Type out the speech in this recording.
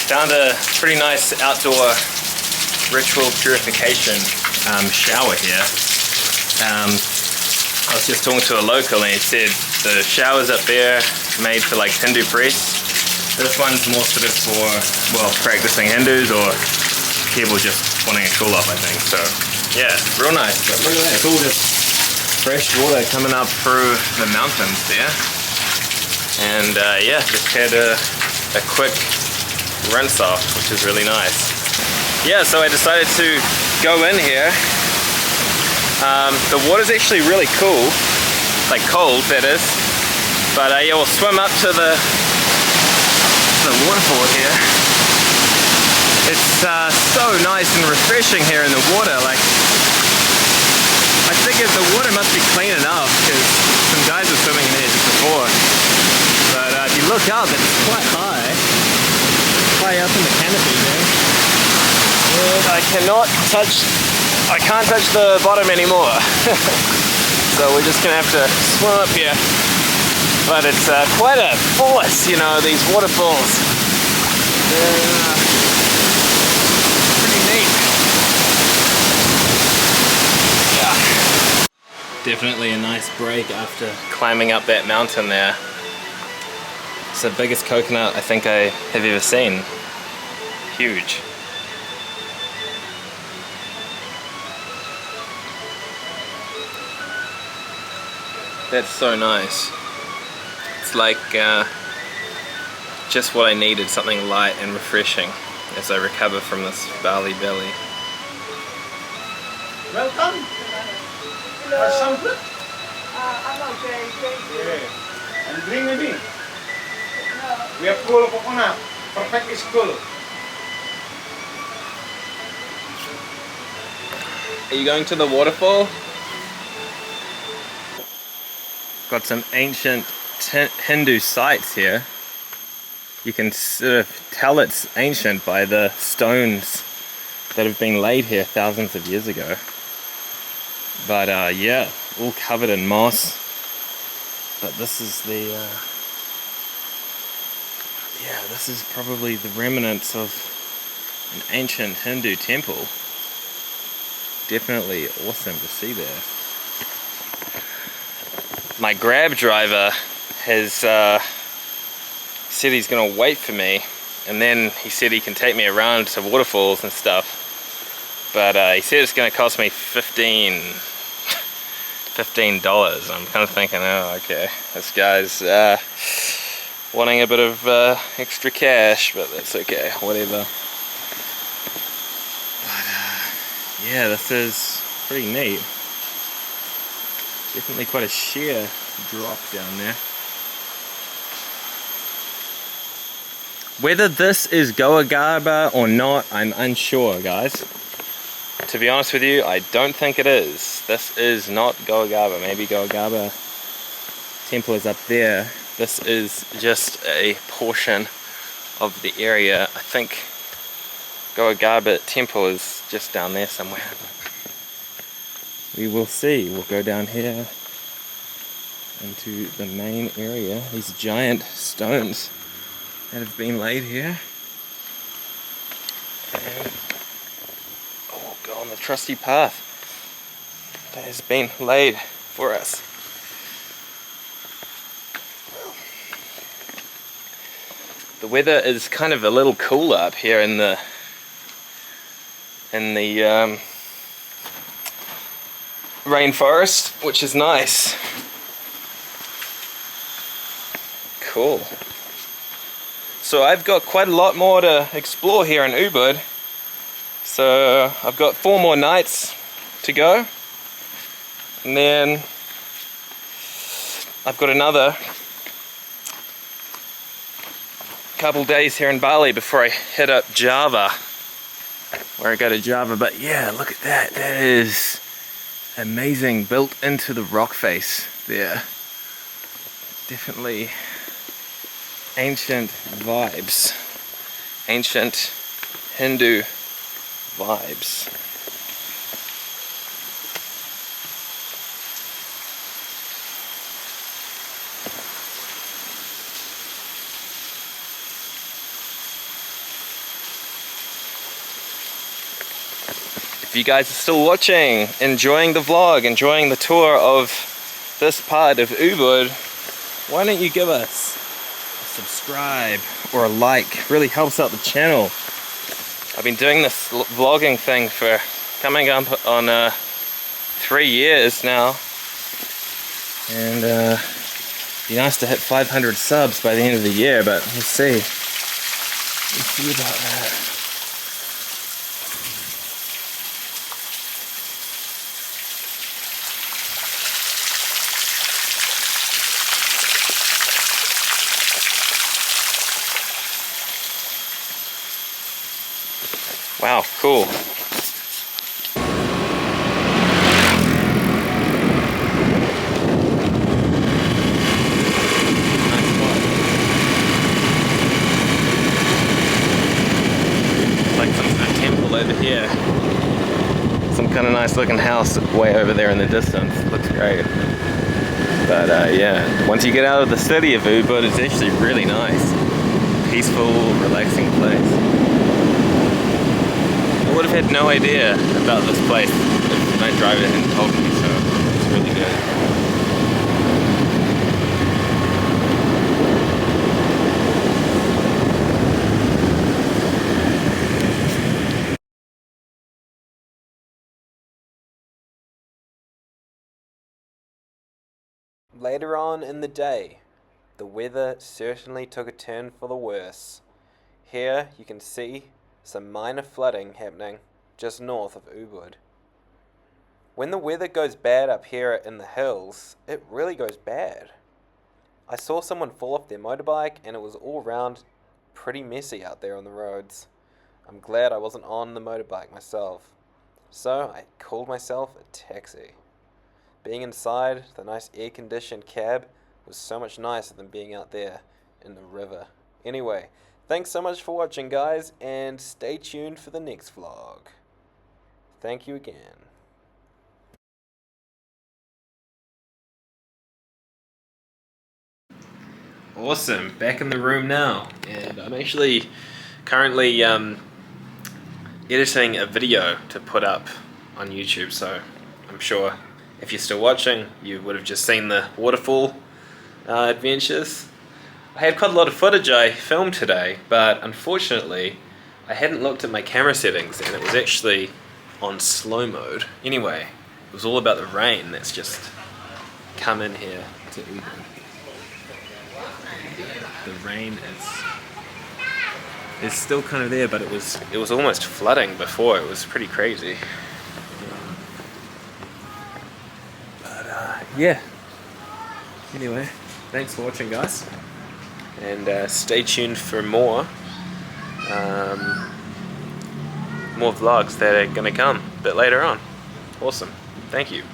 Found a pretty nice outdoor ritual purification shower here. I was just talking to a local and he said the showers up there made for like Hindu priests. This one's more sort of for, well, practicing Hindus or people just wanting a cool off, I think. So yeah, real nice. But look at that, it's all just fresh water coming up through the mountains there. And yeah, just had a quick rinse off, which is really nice. Yeah, so I decided to go in here. The water's actually really cool, like cold that is. But yeah, we'll swim up to the waterfall here. It's so nice and refreshing here in the water. Like, I figured the water must be clean enough because some guys were swimming in here just before. But if you look up, it's quite high up in the canopy there. And I can't touch the bottom anymore. So we're just gonna have to swim up here. But it's quite a force, you know, these waterfalls. They're pretty neat. Yeah. Definitely a nice break after climbing up that mountain there. It's the biggest coconut I think I have ever seen. Huge. That's so nice. It's like just what I needed, something light and refreshing as I recover from this Bali belly. Welcome. Hello. Some food? I'm okay, thank you. Yeah. And drink maybe? No. We have cool coconut. Perfect is cool. Are you going to the waterfall? Got some ancient Hindu sites here. You can sort of tell it's ancient by the stones that have been laid here thousands of years ago. But yeah, all covered in moss. But this is the yeah, this is probably the remnants of an ancient Hindu temple. Definitely awesome to see there. My Grab driver has said he's gonna wait for me, and then he said he can take me around to waterfalls and stuff. But he said it's gonna cost me $15. I'm kind of thinking, oh, okay, this guy's wanting a bit of extra cash, but that's okay, whatever. But yeah, this is pretty neat. Definitely quite a sheer drop down there. Whether this is Goa Gaba or not, I'm unsure, guys. To be honest with you, I don't think it is. This is not Goa Gaba. Maybe Goa Gaba temple is up there. This is just a portion of the area. I think Goa Gaba temple is just down there somewhere. We will see. We'll go down here into the main area. These giant stones that have been laid here. And oh, go on the trusty path that has been laid for us. The weather is kind of a little cooler up here in the rainforest, which is nice. Cool. So I've got quite a lot more to explore here in Ubud. So I've got 4 more nights to go, and then I've got another couple days here in Bali before I hit up Java, where I go to Java. But yeah, look at that. That is amazing, built into the rock face there. Definitely ancient vibes, ancient Hindu vibes. If you guys are still watching, enjoying the vlog, enjoying the tour of this part of Ubud, why don't you give us a subscribe or a like? It really helps out the channel. I've been doing this vlogging thing for coming up on 3 years now, and it'd be nice to hit 500 subs by the end of the year, but we'll see. We'll see about that. Wow, cool. Like some kind of temple over here. Some kind of nice looking house way over there in the distance. Looks great. But yeah, once you get out of the city of Ubud, it's actually really nice. Peaceful, relaxing place. I would have had no idea about this place if my driver hadn't told me, so it's really good. Later on in the day, the weather certainly took a turn for the worse. Here you can see some minor flooding happening just north of Ubud. When the weather goes bad up here in the hills, it really goes bad. I saw someone fall off their motorbike and it was all round pretty messy out there on the roads. I'm glad I wasn't on the motorbike myself, so I called myself a taxi. Being inside the nice air-conditioned cab was so much nicer than being out there in the river. Anyway, thanks so much for watching, guys, and stay tuned for the next vlog. Thank you again. Awesome, back in the room now, and I'm actually currently editing a video to put up on YouTube, so I'm sure if you're still watching, you would have just seen the Waterfall adventures. I had quite a lot of footage I filmed today, but unfortunately I hadn't looked at my camera settings and it was actually on slow mode. Anyway, it was all about the rain that's just come in here to Ubud. The rain is still kind of there, but it was almost flooding before. It was pretty crazy. But yeah. Anyway, thanks for watching, guys. And stay tuned for more vlogs that are going to come a bit later on. Awesome. Thank you.